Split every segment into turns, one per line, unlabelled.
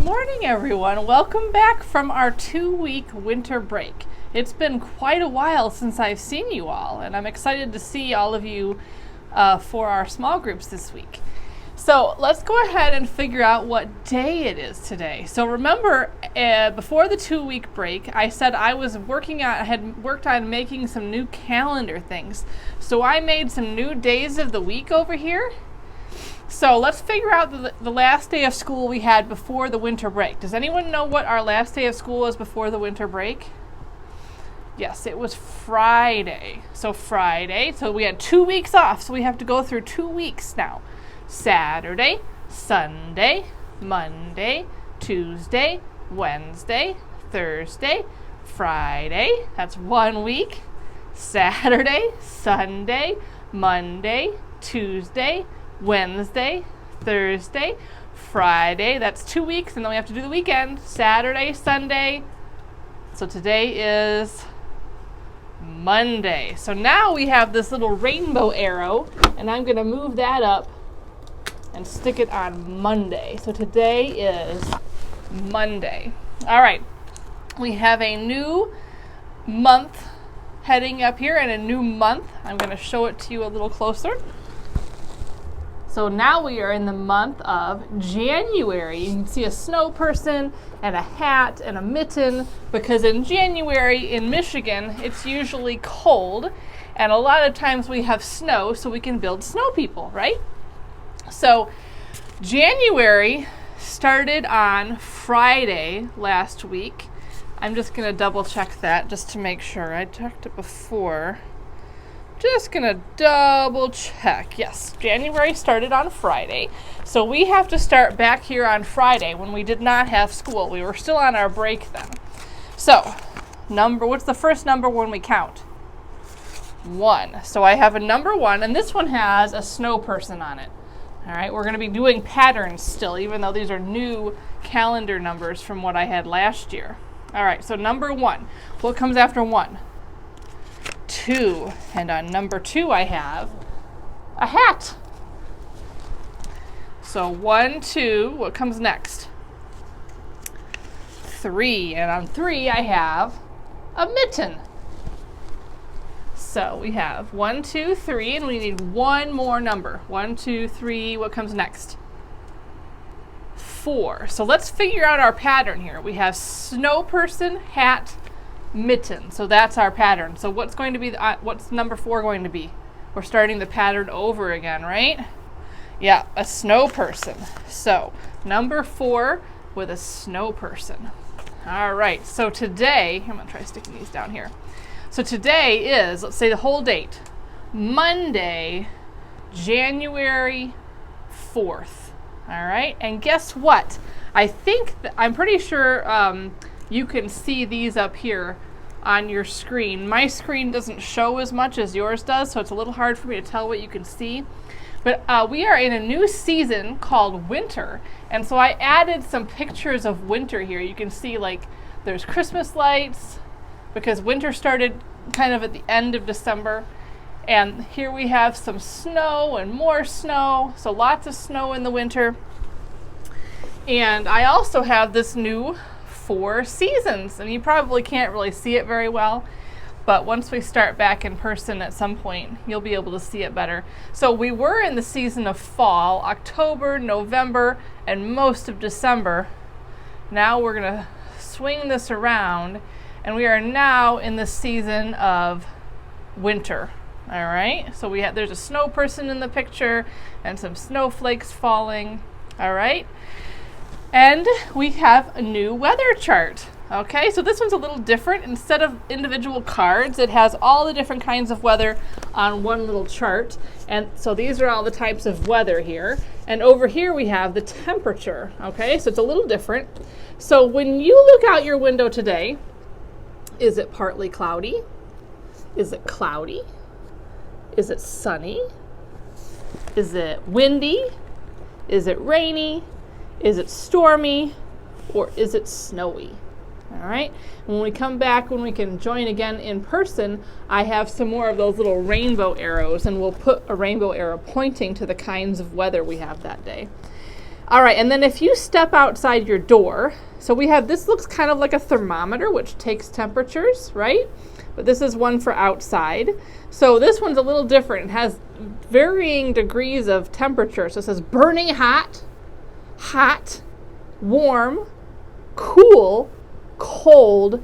morning, everyone. Welcome back from our 2-week winter break. It's been quite a while since I've seen you all, and I'm excited to see all of you for our small groups this week. So let's go ahead and figure out what day it is today. So remember, before the 2-week break, I said I had worked on making some new calendar things. So I made some new days of the week over here. So let's figure out the last day of school we had before the winter break. Does anyone know what our last day of school was before the winter break? Yes, it was Friday. So we had 2 weeks off, so we have to go through 2 weeks now. Saturday, Sunday, Monday, Tuesday, Wednesday, Thursday, Friday. That's 1 week. Saturday, Sunday, Monday, Tuesday, Wednesday, Thursday, Friday. That's 2 weeks, and then we have to do the weekend. Saturday, Sunday. So today is Monday. So now we have this little rainbow arrow, and I'm going to move that up and stick it on Monday. So today is Monday. All right. We have a new month heading up here and a new month. I'm going to show it to you a little closer. So now we are in the month of January. You can see a snow person and a hat and a mitten, because in January in Michigan, it's usually cold, and a lot of times we have snow so we can build snow people, right? So January started on Friday last week. I'm just going to double check that just to make sure. I checked it before. Just gonna double check. Yes, January started on Friday. So we have to start back here on Friday when we did not have school. We were still on our break then. So, what's the first number when we count? 1. So I have a number 1, and this one has a snow person on it. All right, we're gonna be doing patterns still, even though these are new calendar numbers from what I had last year. All right, so number 1. What comes after 1? 2, and on number 2 I have a hat. So 1, 2, what comes next? 3, and on 3 I have a mitten. So we have 1, 2, 3, and we need one more number. 1, 2, 3, what comes next? 4. So let's figure out our pattern here. We have snow person, hat, mitten. So that's our pattern. So what's going to be what's number 4 going to be? We're starting the pattern over again, right? Yeah, a snow person. So number 4 with a snow person. All right. So today, I'm going to try sticking these down here. So today is, let's say the whole date, Monday, January 4th. All right. And guess what? I'm pretty sure you can see these up here on your screen. My screen doesn't show as much as yours does, so it's a little hard for me to tell what you can see. But we are in a new season called winter, and so I added some pictures of winter here. You can see there's Christmas lights, because winter started kind of at the end of December. And here we have some snow and more snow, so lots of snow in the winter. And I also have this new 4 seasons, and you probably can't really see it very well, but once we start back in person at some point, you'll be able to see it better. So we were in the season of fall, October, November, and most of December. Now we're going to swing this around, and we are now in the season of winter. All right, so there's a snow person in the picture and some snowflakes falling. All right. And we have a new weather chart. Okay, so this one's a little different. Instead of individual cards, it has all the different kinds of weather on one little chart. And so these are all the types of weather here. And over here we have the temperature. Okay, so it's a little different. So when you look out your window today, is it partly cloudy? Is it cloudy? Is it sunny? Is it windy? Is it rainy? Is it stormy, or is it snowy? All right. When we come back, when we can join again in person, I have some more of those little rainbow arrows, and we'll put a rainbow arrow pointing to the kinds of weather we have that day. All right, and then if you step outside your door, so we have, this looks kind of like a thermometer, which takes temperatures, right? But this is one for outside. So this one's a little different. It has varying degrees of temperature. So it says burning hot, hot, warm, cool, cold,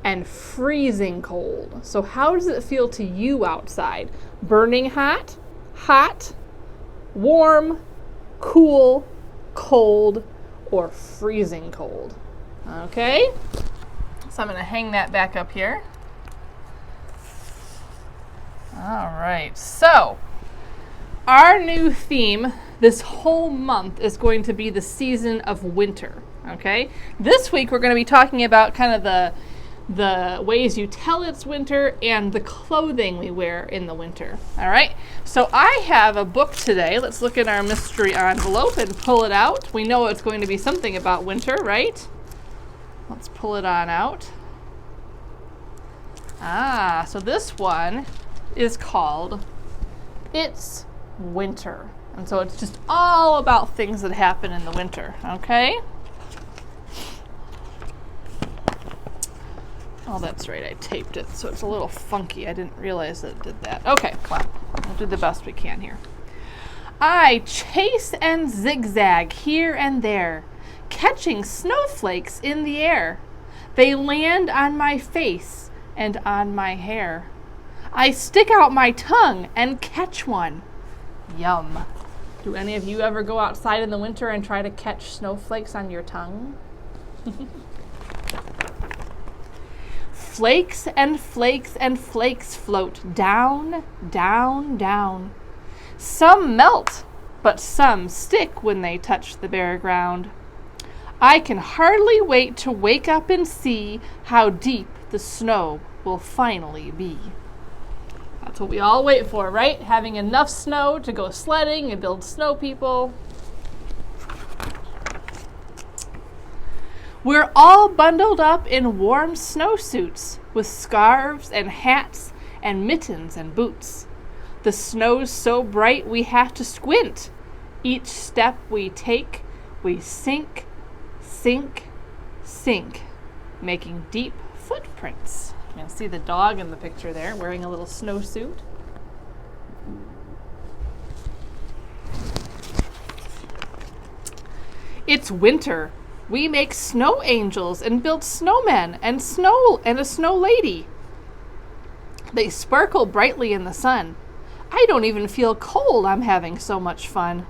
and freezing cold. So how does it feel to you outside? Burning hot, hot, warm, cool, cold, or freezing cold? Okay, so I'm going to hang that back up here. All right, so our new theme this whole month is going to be the season of winter, okay? This week we're going to be talking about kind of the ways you tell it's winter and the clothing we wear in the winter, all right? So I have a book today. Let's look at our mystery envelope and pull it out. We know it's going to be something about winter, right? Let's pull it on out. Ah, so this one is called It's Winter. And so it's just all about things that happen in the winter, okay? Oh, that's right, I taped it, so it's a little funky. I didn't realize that it did that. Okay, well, we'll do the best we can here. I chase and zigzag here and there, catching snowflakes in the air. They land on my face and on my hair. I stick out my tongue and catch one. Yum. Do any of you ever go outside in the winter and try to catch snowflakes on your tongue? Flakes and flakes and flakes float down, down, down. Some melt, but some stick when they touch the bare ground. I can hardly wait to wake up and see how deep the snow will finally be. That's what we all wait for, right? Having enough snow to go sledding and build snow people. We're all bundled up in warm snowsuits with scarves and hats and mittens and boots. The snow's so bright we have to squint. Each step we take, we sink, sink, sink, making deep footprints. You can see the dog in the picture there wearing a little snowsuit. It's winter. We make snow angels and build snowmen and a snow lady. They sparkle brightly in the sun. I don't even feel cold. I'm having so much fun.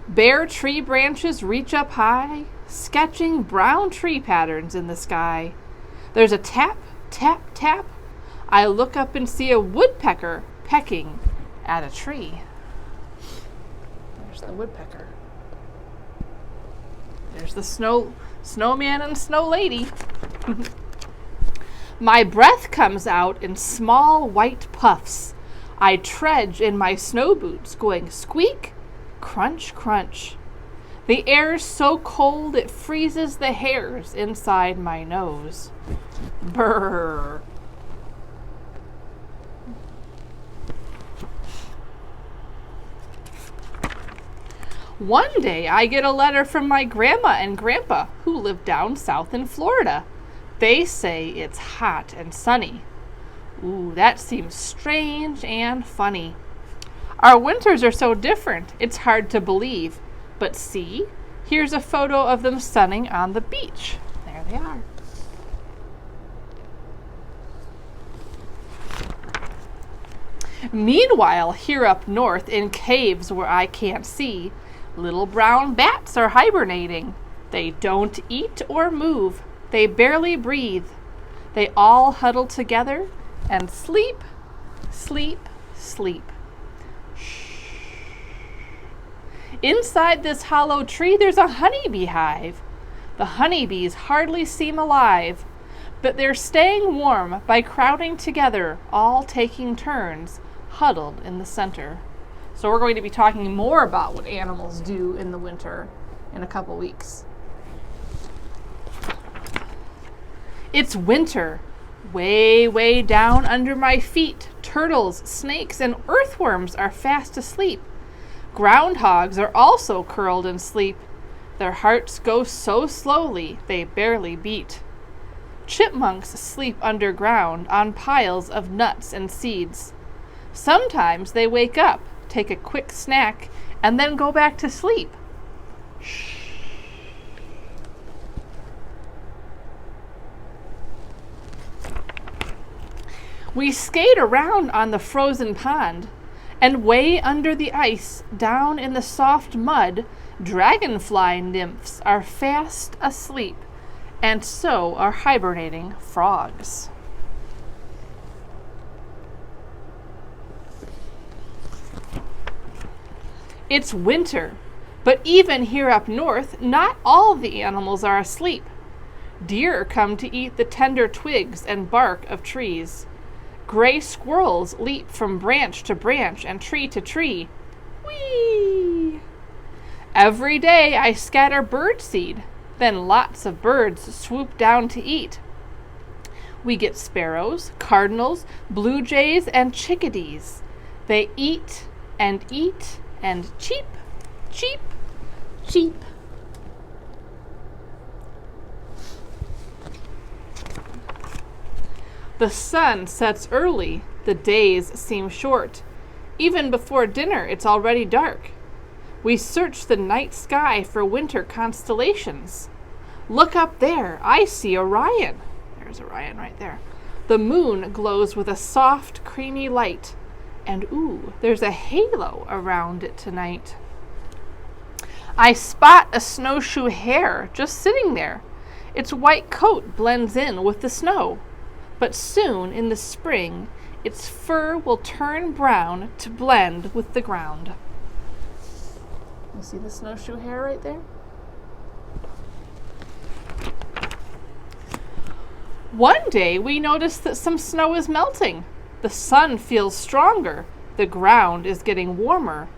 Bare tree branches reach up high, sketching brown tree patterns in the sky. There's a tap, tap, tap. I look up and see a woodpecker pecking at a tree. There's the woodpecker. There's the snowman and snow lady. My breath comes out in small white puffs. I trudge in my snow boots, going squeak, crunch, crunch. The air's so cold it freezes the hairs inside my nose. Brrr. One day I get a letter from my grandma and grandpa who live down south in Florida. They say it's hot and sunny. Ooh, that seems strange and funny. Our winters are so different, it's hard to believe. But see, here's a photo of them sunning on the beach. There they are. Meanwhile, here up north in caves where I can't see, little brown bats are hibernating. They don't eat or move. They barely breathe. They all huddle together and sleep, sleep, sleep. Shh. Inside this hollow tree, there's a honeybee hive. The honeybees hardly seem alive, but they're staying warm by crowding together, all taking turns, huddled in the center. So we're going to be talking more about what animals do in the winter in a couple weeks. It's winter. Way, way down under my feet, turtles, snakes, and earthworms are fast asleep. Groundhogs are also curled in sleep. Their hearts go so slowly they barely beat. Chipmunks sleep underground on piles of nuts and seeds. Sometimes they wake up, take a quick snack, and then go back to sleep. Shh. We skate around on the frozen pond, and way under the ice, down in the soft mud, dragonfly nymphs are fast asleep, and so are hibernating frogs. It's winter, but even here up north, not all the animals are asleep. Deer come to eat the tender twigs and bark of trees. Gray squirrels leap from branch to branch and tree to tree. Whee! Every day I scatter bird seed, then lots of birds swoop down to eat. We get sparrows, cardinals, blue jays, and chickadees. They eat and cheep, cheep, cheep. The sun sets early, the days seem short. Even before dinner, it's already dark. We search the night sky for winter constellations. Look up there, I see Orion. There's Orion right there. The moon glows with a soft, creamy light. And ooh, there's a halo around it tonight. I spot a snowshoe hare just sitting there. Its white coat blends in with the snow. But soon, in the spring, its fur will turn brown to blend with the ground. You see the snowshoe hare right there? One day, we notice that some snow is melting. The sun feels stronger. The ground is getting warmer.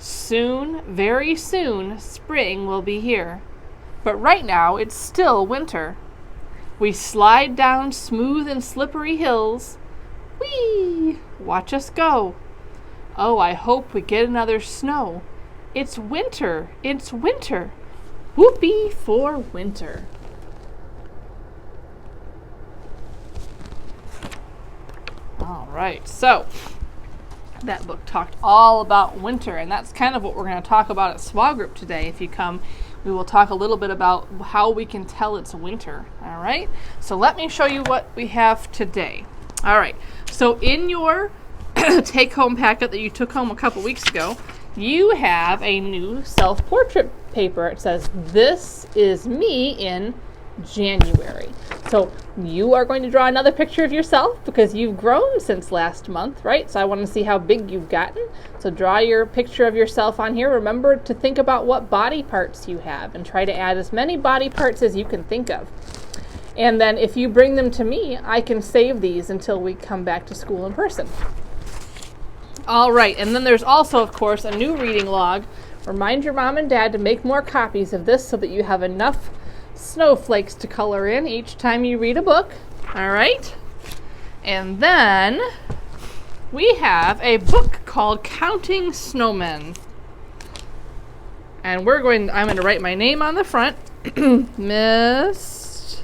Soon, very soon, spring will be here. But right now, it's still winter. We slide down smooth and slippery hills. Whee! Watch us go. Oh, I hope we get another snow. It's winter. It's winter. Whoopee for winter. All right, so that book talked all about winter, and that's kind of what we're going to talk about at small group today. If you come, we will talk a little bit about how we can tell it's winter. All right, so let me show you what we have today. All right, so in your take-home packet that you took home a couple weeks ago, you have a new self-portrait paper. It says, "This is me in January." So you are going to draw another picture of yourself because you've grown since last month, right? So I want to see how big you've gotten. So draw your picture of yourself on here. Remember to think about what body parts you have and try to add as many body parts as you can think of. And then if you bring them to me, I can save these until we come back to school in person. All right, and then there's also, of course, a new reading log. Remind your mom and dad to make more copies of this so that you have enough snowflakes to color in each time you read a book. All right, and then we have a book called Counting Snowmen, and I'm going to write my name on the front. Miss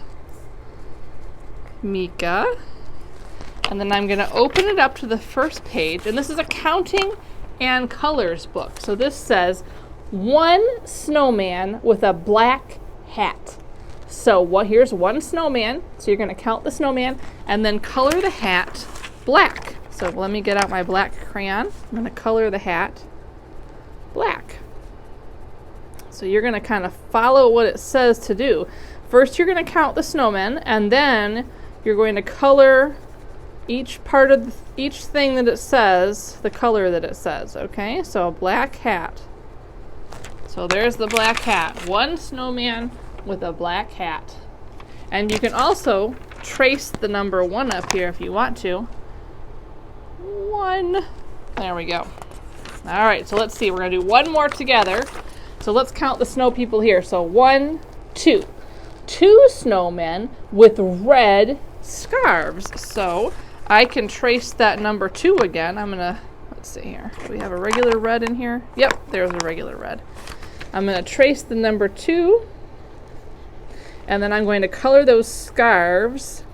Mika, and then I'm going to open it up to the first page, and this is a counting and colors book. So this says one snowman with a black hat. So here's one snowman. So you're going to count the snowman and then color the hat black. So let me get out my black crayon. I'm going to color the hat black. So you're going to kind of follow what it says to do. First, you're going to count the snowmen, and then you're going to color each part of each thing that it says, the color that it says. Okay, so a black hat. So there's the black hat. One snowman with a black hat. And you can also trace the number 1 up here if you want to. 1. There we go. All right, so let's see. We're going to do one more together. So let's count the snow people here. So 1, 2. 2 snowmen with red scarves. So I can trace that number 2 again. I'm going to let's see here. Do we have a regular red in here? Yep, there's a regular red. I'm going to trace the number 2, and then I'm going to color those scarves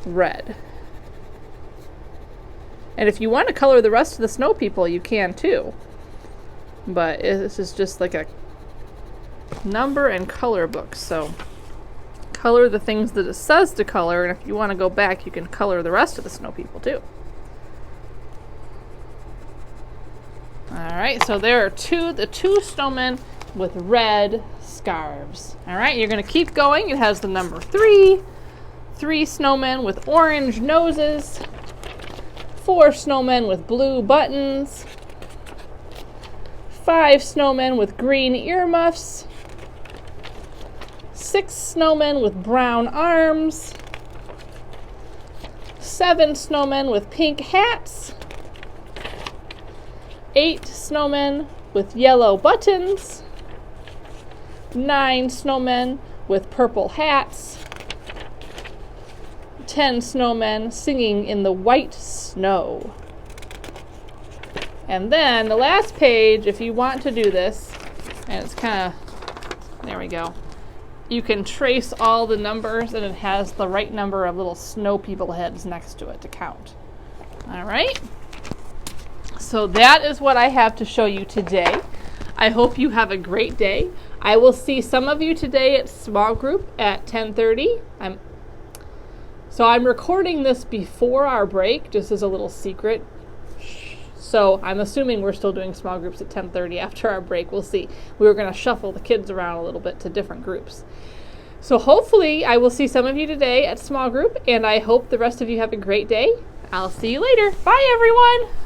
red. And if you want to color the rest of the snow people, you can too. But this is just like a number and color book, so color the things that it says to color, and if you want to go back, you can color the rest of the snow people too. Alright, so there are the two snowmen with red scarves. Alright, you're going to keep going. It has the number 3, 3 snowmen with orange noses, 4 snowmen with blue buttons, 5 snowmen with green earmuffs, 6 snowmen with brown arms, 7 snowmen with pink hats, 8 snowmen with yellow buttons, 9 snowmen with purple hats, 10 snowmen singing in the white snow. And then the last page, if you want to do this, and it's kind of, there we go, you can trace all the numbers, and it has the right number of little snow people heads next to it to count. All right? So that is what I have to show you today. I hope you have a great day. I will see some of you today at small group at 10:30. So I'm recording this before our break, just as a little secret. So I'm assuming we're still doing small groups at 10:30 after our break. We'll see. We were going to shuffle the kids around a little bit to different groups. So hopefully I will see some of you today at small group, and I hope the rest of you have a great day. I'll see you later. Bye, everyone.